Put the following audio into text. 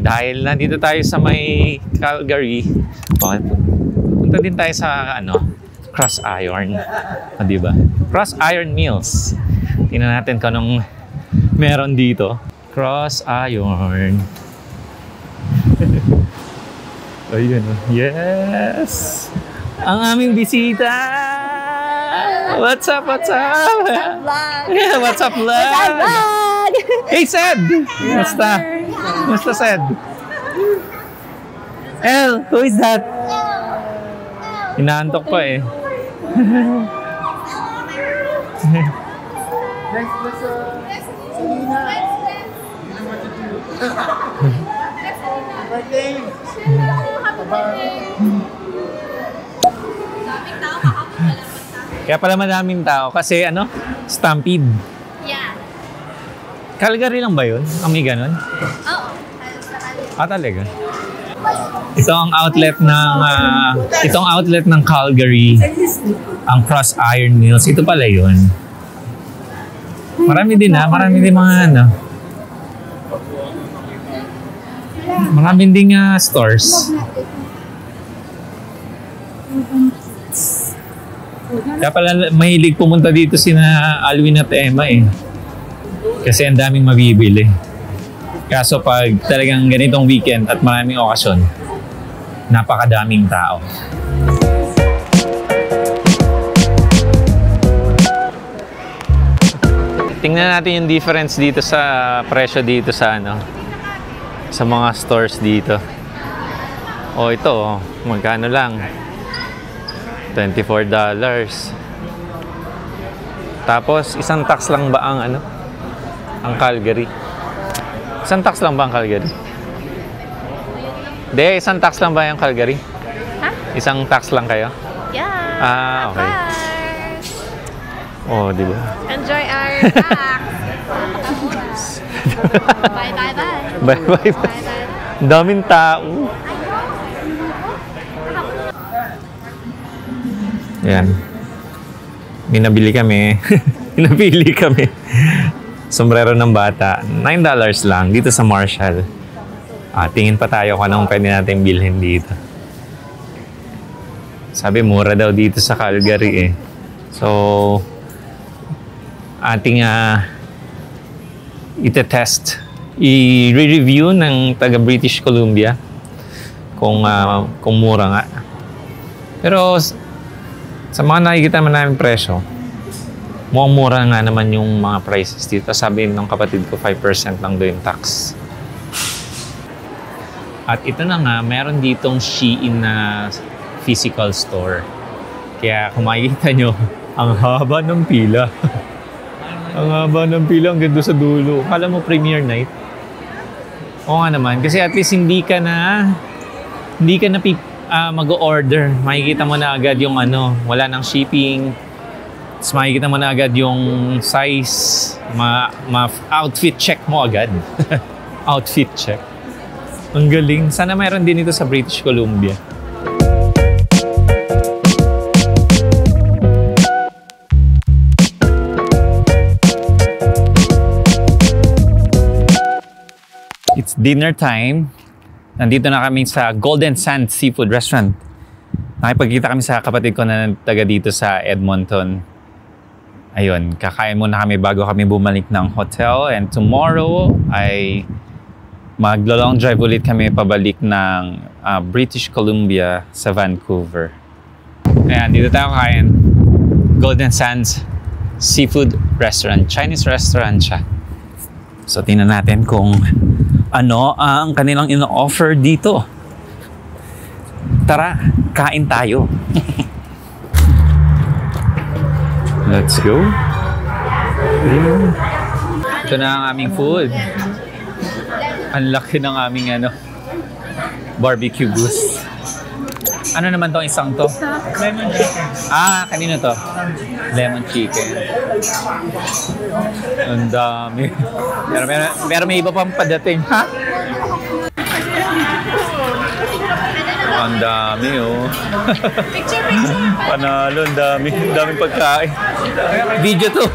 Okay, dahil nandito tayo sa may Calgary, okay, punta din tayo sa Cross Iron. Diba? Cross Iron Mills. Tingnan natin kung anong meron dito. Cross Iron. Ayun. Yes! Ang aming bisita! What's up? What's up? Yeah, what's up, vlog? Hey, Sed! Musta? Musta, Sed? El, who is that? Inaantok pa eh. Next was Selena. You know what to do. Birthday. Kaya pala madaming tao kasi Stampede. Yeah. Calgary lang ba yun? Ang may ganun? Oo. Talaga? Ito ang outlet ng Calgary. Ang Cross Iron Mills. Ito pala yun. Marami din mga maraming ding stores. Kaya pala mahilig pumunta dito sina Alwin at Emma eh. Kasi ang daming mabibili. Kaso pag talagang ganitong weekend at maraming okasyon, napakadaming tao. Tingnan natin yung difference dito sa presyo dito sa sa mga stores dito. Ito, magkano lang? $24. Tapos, isang tax lang ba ang ang Calgary? Isang tax lang ba ang Calgary? Isang tax lang ba yung Calgary? Ha? Isang tax lang kayo? Yeah. Okay. Di ba? Enjoy our tax. Bye. Bye. Daming tao. Yan. Minabili kami. Pinapili kami. Sombrero ng bata. $9 lang dito sa Marshall. Tingin pa tayo kung anong pwede natin bilhin dito. Sabi, mura daw dito sa Calgary eh. So, ating ite-test. I-review ng taga British Columbia kung mura nga. Pero sa mga nakikita man namin presyo, mukhang mura nga naman yung mga prices dito. Sabi ng kapatid ko, 5% lang doon yung tax. At ito na nga, meron ditong Shein na physical store. Kaya kung makikita nyo, ang haba ng pila. Ang haba ng pila hanggang doon sa dulo. Kala mo premiere night? Oo nga naman. Kasi at least hindi ka na mag-order. Makikita mo na agad yung wala nang shipping. Tapos makikita mo na agad yung size. Outfit check mo agad. Outfit check. Ang galing. Sana mayroon din ito sa British Columbia. It's dinner time. Nandito na kami sa Golden Sand Seafood Restaurant. Nakipagkita kami sa kapatid ko na taga dito sa Edmonton. Ayun, kakain muna kami bago kami bumalik ng hotel. And tomorrow ay maglo-long drive ulit kami pabalik ng British Columbia sa Vancouver. Ayan, dito tayo kain. Golden Sands Seafood Restaurant. Chinese restaurant siya. So, tingnan natin kung ano ang kanilang ino-offer dito. Tara, kain tayo. Let's go. Ito na ang aming food. Ang laki ng aming barbecue goose. Ano naman tong isang to? Lemon chicken. Kanino to? Lemon chicken. Ang dami. Pero may iba pang padating, ha? Ang dami, oh. Picture. Panalo, ang dami. Ang daming pagkain. Video to.